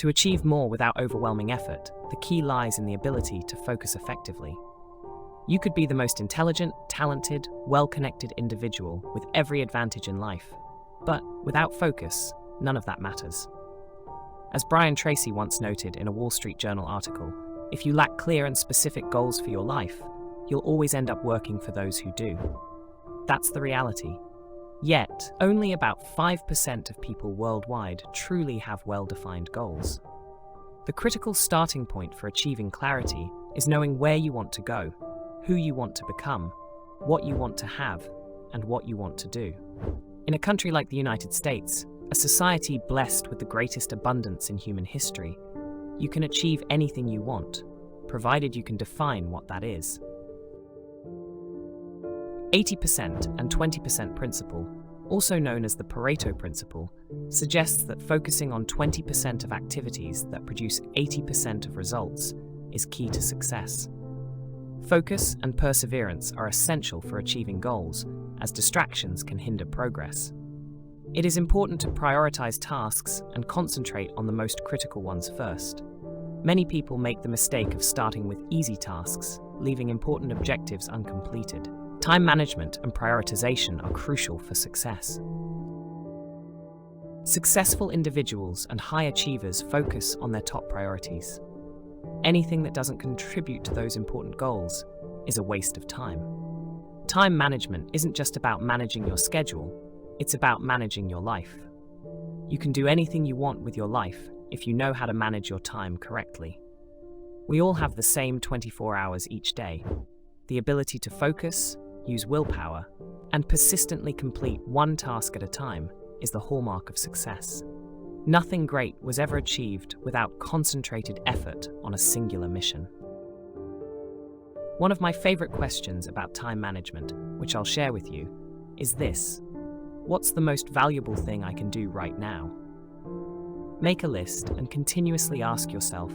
To achieve more without overwhelming effort, the key lies in the ability to focus effectively. You could be the most intelligent, talented, well-connected individual with every advantage in life. But without focus, none of that matters. As Brian Tracy once noted in a Wall Street Journal article, if you lack clear and specific goals for your life, you'll always end up working for those who do. That's the reality. Yet, only about 5% of people worldwide truly have well-defined goals. The critical starting point for achieving clarity is knowing where you want to go, who you want to become, what you want to have, and what you want to do. In a country like the United States, a society blessed with the greatest abundance in human history, you can achieve anything you want, provided you can define what that is. 80% and 20% principle, also known as the Pareto principle, suggests that focusing on 20% of activities that produce 80% of results is key to success. Focus and perseverance are essential for achieving goals, as distractions can hinder progress. It is important to prioritize tasks and concentrate on the most critical ones first. Many people make the mistake of starting with easy tasks, leaving important objectives uncompleted. Time management and prioritization are crucial for success. Successful individuals and high achievers focus on their top priorities. Anything that doesn't contribute to those important goals is a waste of time. Time management isn't just about managing your schedule, it's about managing your life. You can do anything you want with your life if you know how to manage your time correctly. We all have the same 24 hours each day. The ability to focus, use willpower, and persistently complete one task at a time is the hallmark of success. Nothing great was ever achieved without concentrated effort on a singular mission. One of my favorite questions about time management, which I'll share with you, is this: what's the most valuable thing I can do right now? Make a list and continuously ask yourself,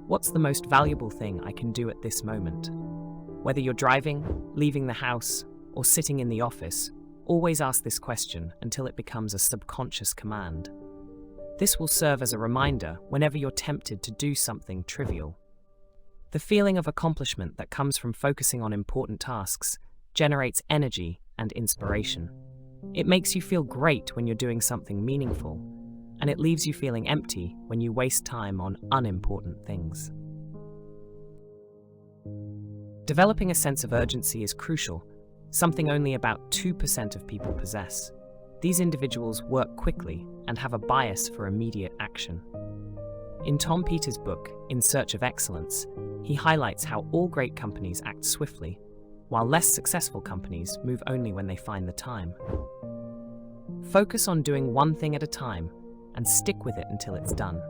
what's the most valuable thing I can do at this moment? Whether you're driving, leaving the house, or sitting in the office, always ask this question until it becomes a subconscious command. This will serve as a reminder whenever you're tempted to do something trivial. The feeling of accomplishment that comes from focusing on important tasks generates energy and inspiration. It makes you feel great when you're doing something meaningful, and it leaves you feeling empty when you waste time on unimportant things. Developing a sense of urgency is crucial, something only about 2% of people possess. These individuals work quickly and have a bias for immediate action. In Tom Peters' book, In Search of Excellence, he highlights how all great companies act swiftly, while less successful companies move only when they find the time. Focus on doing one thing at a time and stick with it until it's done.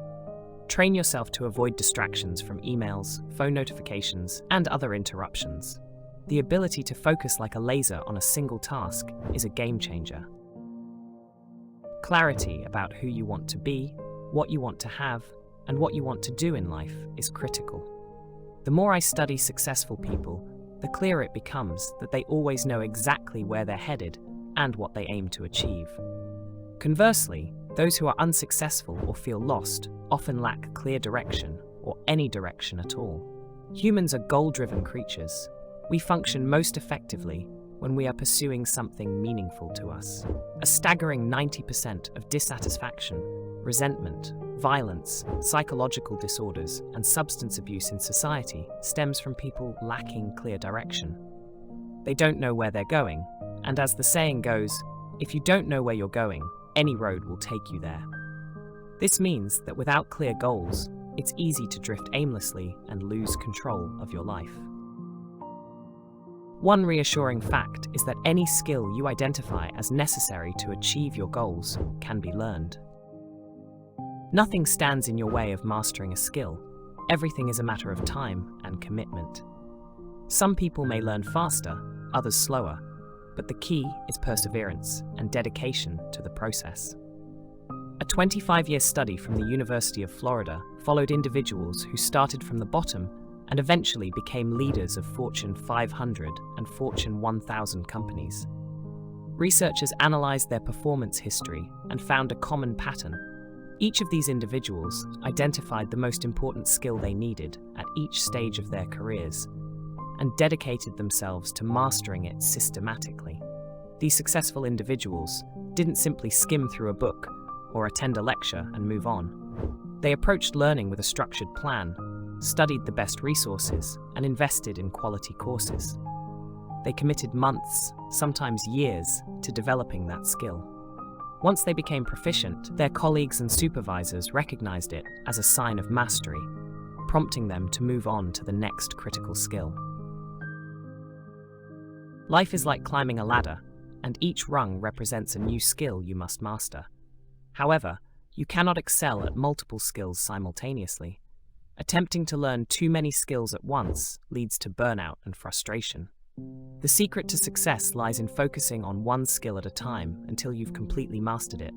Train yourself to avoid distractions from emails, phone notifications, and other interruptions. The ability to focus like a laser on a single task is a game changer. Clarity about who you want to be, what you want to have, and what you want to do in life is critical. The more I study successful people, the clearer it becomes that they always know exactly where they're headed and what they aim to achieve. Conversely, those who are unsuccessful or feel lost often lack clear direction or any direction at all. Humans are goal-driven creatures. We function most effectively when we are pursuing something meaningful to us. A staggering 90% of dissatisfaction, resentment, violence, psychological disorders, and substance abuse in society stems from people lacking clear direction. They don't know where they're going, and as the saying goes, if you don't know where you're going, any road will take you there. This means that without clear goals, it's easy to drift aimlessly and lose control of your life. One reassuring fact is that any skill you identify as necessary to achieve your goals can be learned. Nothing stands in your way of mastering a skill. Everything is a matter of time and commitment. Some people may learn faster, others slower, but the key is perseverance and dedication to the process. A 25-year study from the University of Florida followed individuals who started from the bottom and eventually became leaders of Fortune 500 and Fortune 1000 companies. Researchers analyzed their performance history and found a common pattern. Each of these individuals identified the most important skill they needed at each stage of their careers and dedicated themselves to mastering it systematically. These successful individuals didn't simply skim through a book or attend a lecture and move on. They approached learning with a structured plan, studied the best resources, and invested in quality courses. They committed months, sometimes years, to developing that skill. Once they became proficient, their colleagues and supervisors recognized it as a sign of mastery, prompting them to move on to the next critical skill. Life is like climbing a ladder, and each rung represents a new skill you must master. However, you cannot excel at multiple skills simultaneously. Attempting to learn too many skills at once leads to burnout and frustration. The secret to success lies in focusing on one skill at a time until you've completely mastered it.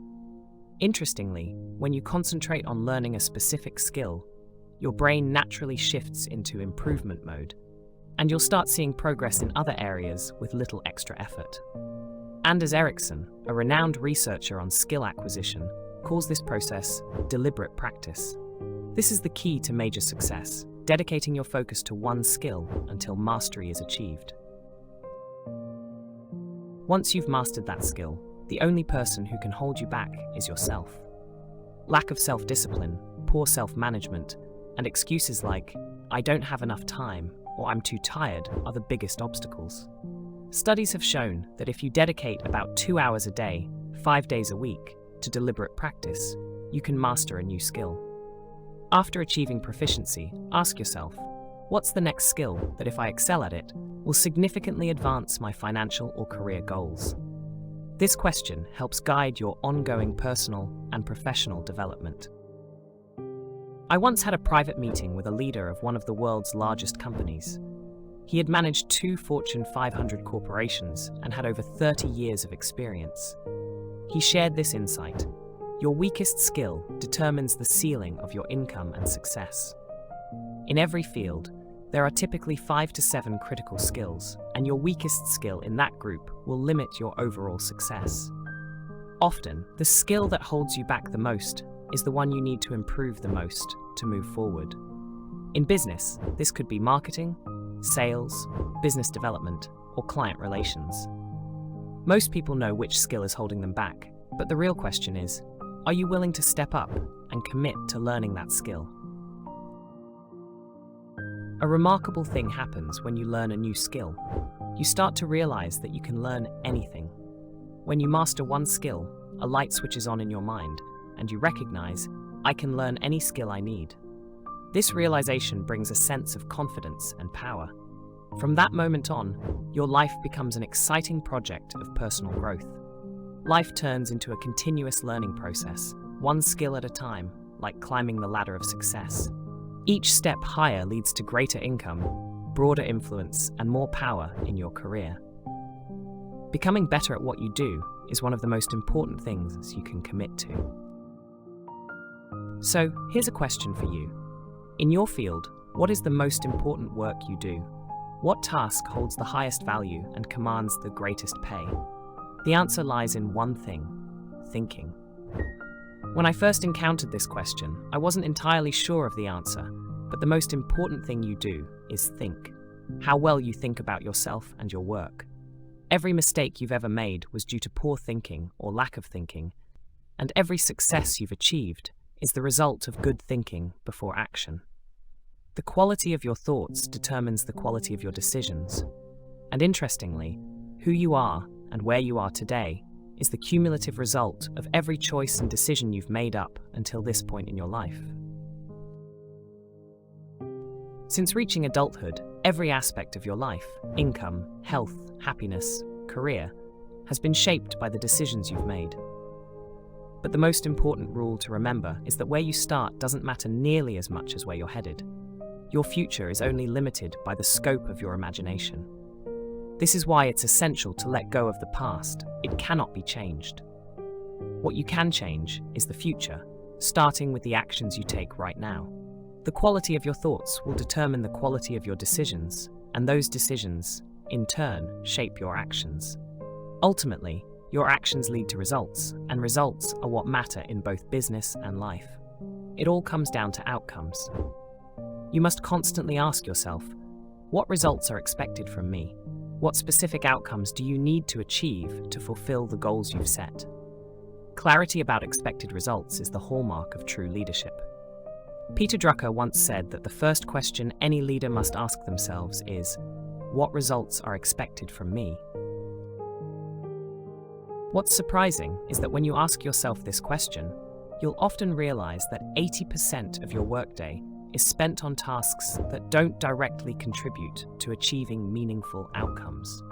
Interestingly, when you concentrate on learning a specific skill, your brain naturally shifts into improvement mode, and you'll start seeing progress in other areas with little extra effort. Anders Ericsson, a renowned researcher on skill acquisition, calls this process deliberate practice. This is the key to major success, dedicating your focus to one skill until mastery is achieved. Once you've mastered that skill, the only person who can hold you back is yourself. Lack of self-discipline, poor self-management, and excuses like, "I don't have enough time," or "I'm too tired" are the biggest obstacles. Studies have shown that if you dedicate about 2 hours a day, 5 days a week, to deliberate practice, you can master a new skill. After achieving proficiency, ask yourself, what's the next skill that, if I excel at it, will significantly advance my financial or career goals? This question helps guide your ongoing personal and professional development. I once had a private meeting with a leader of one of the world's largest companies. He had managed 2 Fortune 500 corporations and had over 30 years of experience. He shared this insight: your weakest skill determines the ceiling of your income and success. In every field, there are typically 5 to 7 critical skills, and your weakest skill in that group will limit your overall success. Often, the skill that holds you back the most is the one you need to improve the most to move forward. In business, this could be marketing, sales, business development, or client relations. Most people know which skill is holding them back, but the real question is, are you willing to step up and commit to learning that skill? A remarkable thing happens when you learn a new skill. You start to realize that you can learn anything. When you master one skill, a light switches on in your mind, and you recognize, I can learn any skill I need. This realization brings a sense of confidence and power. From that moment on, your life becomes an exciting project of personal growth. Life turns into a continuous learning process, one skill at a time, like climbing the ladder of success. Each step higher leads to greater income, broader influence, and more power in your career. Becoming better at what you do is one of the most important things you can commit to. So, here's a question for you. In your field, what is the most important work you do? What task holds the highest value and commands the greatest pay? The answer lies in one thing: thinking. When I first encountered this question, I wasn't entirely sure of the answer, but the most important thing you do is think. How well you think about yourself and your work. Every mistake you've ever made was due to poor thinking or lack of thinking, and every success you've achieved is the result of good thinking before action. The quality of your thoughts determines the quality of your decisions. And interestingly, who you are and where you are today is the cumulative result of every choice and decision you've made up until this point in your life. Since reaching adulthood, every aspect of your life, income, health, happiness, career, has been shaped by the decisions you've made. But the most important rule to remember is that where you start doesn't matter nearly as much as where you're headed. Your future is only limited by the scope of your imagination. This is why it's essential to let go of the past. It cannot be changed. What you can change is the future, starting with the actions you take right now. The quality of your thoughts will determine the quality of your decisions, and those decisions, in turn, shape your actions. Ultimately, Your actions lead to results, and results are what matter in both business and life. It all comes down to outcomes. You must constantly ask yourself, what results are expected from me? What specific outcomes do you need to achieve to fulfill the goals you've set? Clarity about expected results is the hallmark of true leadership. Peter Drucker once said that the first question any leader must ask themselves is, what results are expected from me? What's surprising is that when you ask yourself this question, you'll often realize that 80% of your workday is spent on tasks that don't directly contribute to achieving meaningful outcomes.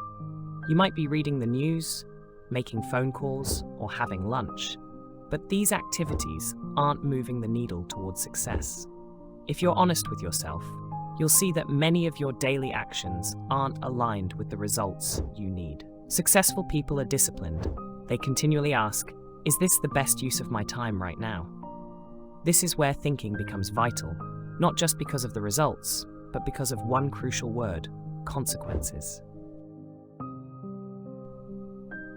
You might be reading the news, making phone calls, or having lunch, but these activities aren't moving the needle towards success. If you're honest with yourself, you'll see that many of your daily actions aren't aligned with the results you need. Successful people are disciplined. They continually ask, is this the best use of my time right now? This is where thinking becomes vital, not just because of the results, but because of one crucial word: consequences.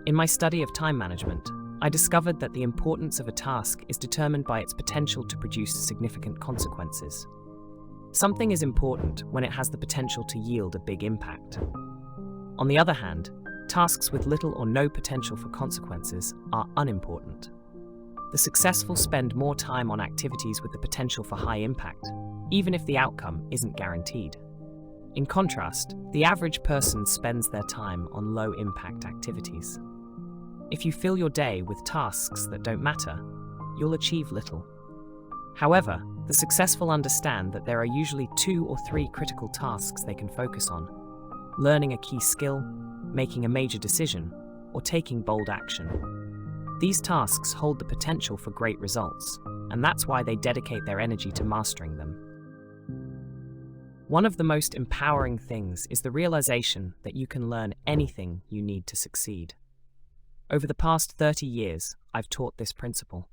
In my study of time management, I discovered that the importance of a task is determined by its potential to produce significant consequences. Something is important when it has the potential to yield a big impact. On the other hand, tasks with little or no potential for consequences are unimportant. The successful spend more time on activities with the potential for high impact, even if the outcome isn't guaranteed. In contrast, the average person spends their time on low-impact activities. If you fill your day with tasks that don't matter, you'll achieve little. However, the successful understand that there are usually 2 or 3 critical tasks they can focus on: learning a key skill, making a major decision, or taking bold action. These tasks hold the potential for great results, and that's why they dedicate their energy to mastering them. One of the most empowering things is the realization that you can learn anything you need to succeed. Over the past 30 years, I've taught this principle.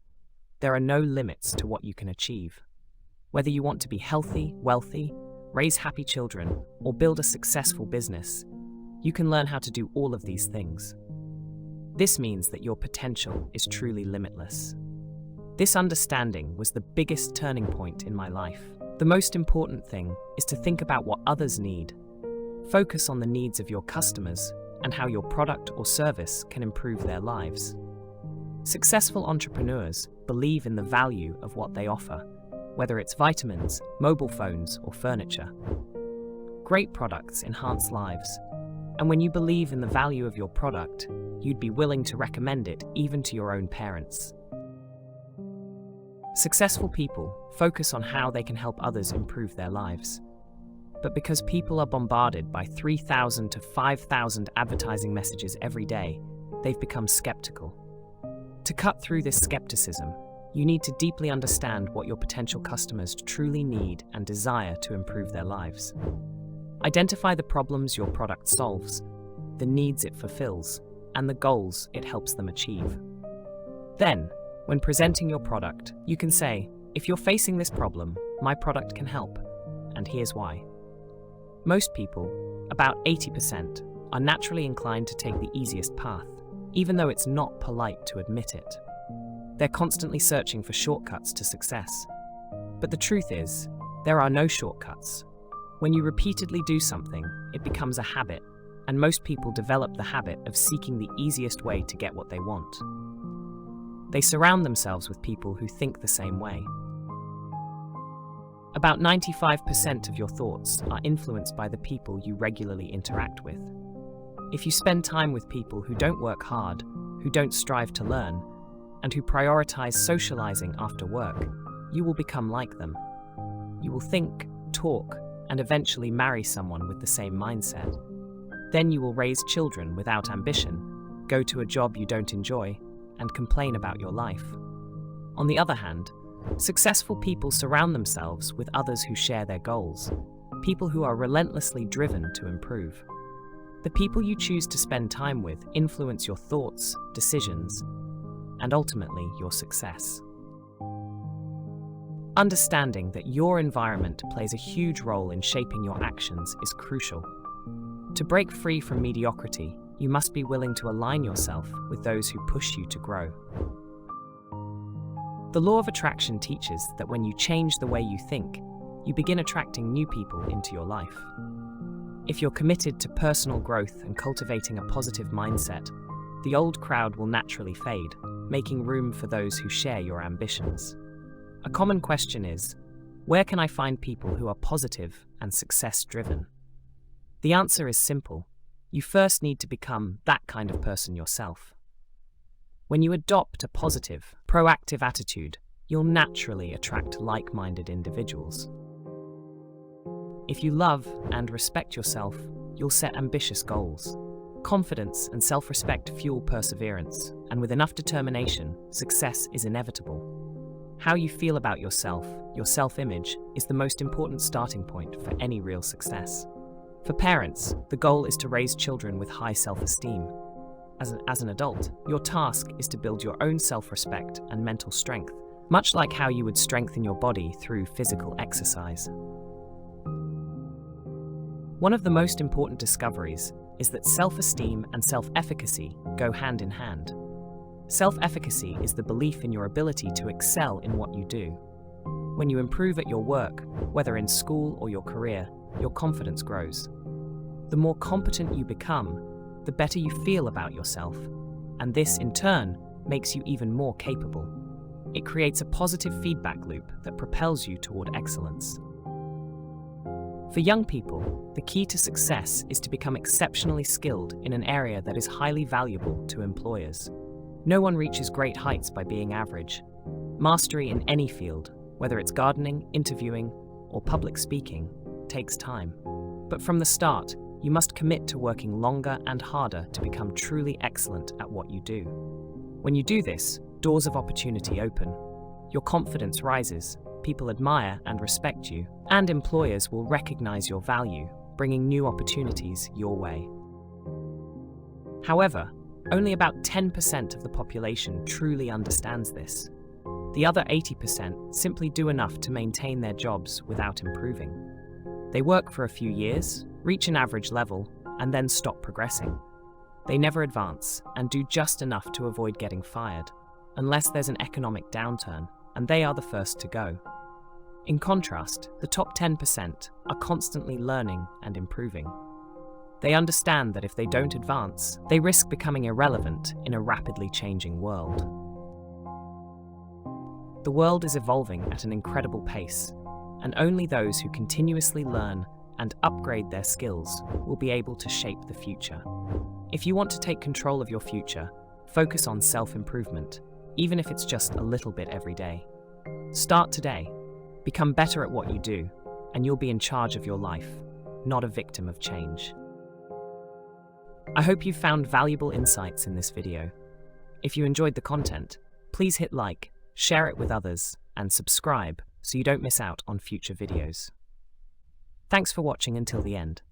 There are no limits to what you can achieve. Whether you want to be healthy, wealthy, raise happy children, or build a successful business, you can learn how to do all of these things. This means that your potential is truly limitless. This understanding was the biggest turning point in my life. The most important thing is to think about what others need. Focus on the needs of your customers and how your product or service can improve their lives. Successful entrepreneurs believe in the value of what they offer, whether it's vitamins, mobile phones, or furniture. Great products enhance lives, and when you believe in the value of your product, you'd be willing to recommend it even to your own parents. Successful people focus on how they can help others improve their lives. But because people are bombarded by 3,000 to 5,000 advertising messages every day, they've become skeptical. To cut through this skepticism, you need to deeply understand what your potential customers truly need and desire to improve their lives. Identify the problems your product solves, the needs it fulfills, and the goals it helps them achieve. Then, when presenting your product, you can say, if you're facing this problem, my product can help, and here's why. Most people, about 80%, are naturally inclined to take the easiest path, even though it's not polite to admit it. They're constantly searching for shortcuts to success. But the truth is, there are no shortcuts. When you repeatedly do something, it becomes a habit, and most people develop the habit of seeking the easiest way to get what they want. They surround themselves with people who think the same way. About 95% of your thoughts are influenced by the people you regularly interact with. If you spend time with people who don't work hard, who don't strive to learn, and who prioritize socializing after work, you will become like them. You will think, talk, and eventually marry someone with the same mindset. Then you will raise children without ambition, go to a job you don't enjoy, and complain about your life. On the other hand, successful people surround themselves with others who share their goals, people who are relentlessly driven to improve. The people you choose to spend time with influence your thoughts, decisions, and ultimately your success. Understanding that your environment plays a huge role in shaping your actions is crucial. To break free from mediocrity, you must be willing to align yourself with those who push you to grow. The law of attraction teaches that when you change the way you think, you begin attracting new people into your life. If you're committed to personal growth and cultivating a positive mindset, the old crowd will naturally fade, making room for those who share your ambitions. A common question is, where can I find people who are positive and success-driven? The answer is simple. You first need to become that kind of person yourself. When you adopt a positive, proactive attitude, you'll naturally attract like-minded individuals. If you love and respect yourself, you'll set ambitious goals. Confidence and self-respect fuel perseverance, and with enough determination, success is inevitable. How you feel about yourself, your self-image, is the most important starting point for any real success. For parents, the goal is to raise children with high self-esteem. As an adult, your task is to build your own self-respect and mental strength, much like how you would strengthen your body through physical exercise. One of the most important discoveries is that self-esteem and self-efficacy go hand in hand. Self-efficacy is the belief in your ability to excel in what you do. When you improve at your work, whether in school or your career, your confidence grows. The more competent you become, the better you feel about yourself, and this, in turn, makes you even more capable. It creates a positive feedback loop that propels you toward excellence. For young people, the key to success is to become exceptionally skilled in an area that is highly valuable to employers. No one reaches great heights by being average. Mastery in any field, whether it's gardening, interviewing, or public speaking, takes time. But from the start, you must commit to working longer and harder to become truly excellent at what you do. When you do this, doors of opportunity open. Your confidence rises, people admire and respect you, and employers will recognize your value, bringing new opportunities your way. However, only about 10% of the population truly understands this. The other 80% simply do enough to maintain their jobs without improving. They work for a few years, reach an average level, and then stop progressing. They never advance and do just enough to avoid getting fired, unless there's an economic downturn, and they are the first to go. In contrast, the top 10% are constantly learning and improving. They understand that if they don't advance, they risk becoming irrelevant in a rapidly changing world. The world is evolving at an incredible pace, and only those who continuously learn and upgrade their skills will be able to shape the future. If you want to take control of your future, focus on self-improvement, even if it's just a little bit every day. Start today. Become better at what you do, and you'll be in charge of your life, not a victim of change. I hope you found valuable insights in this video. If you enjoyed the content, please hit like, share it with others, and subscribe so you don't miss out on future videos. Thanks for watching until the end.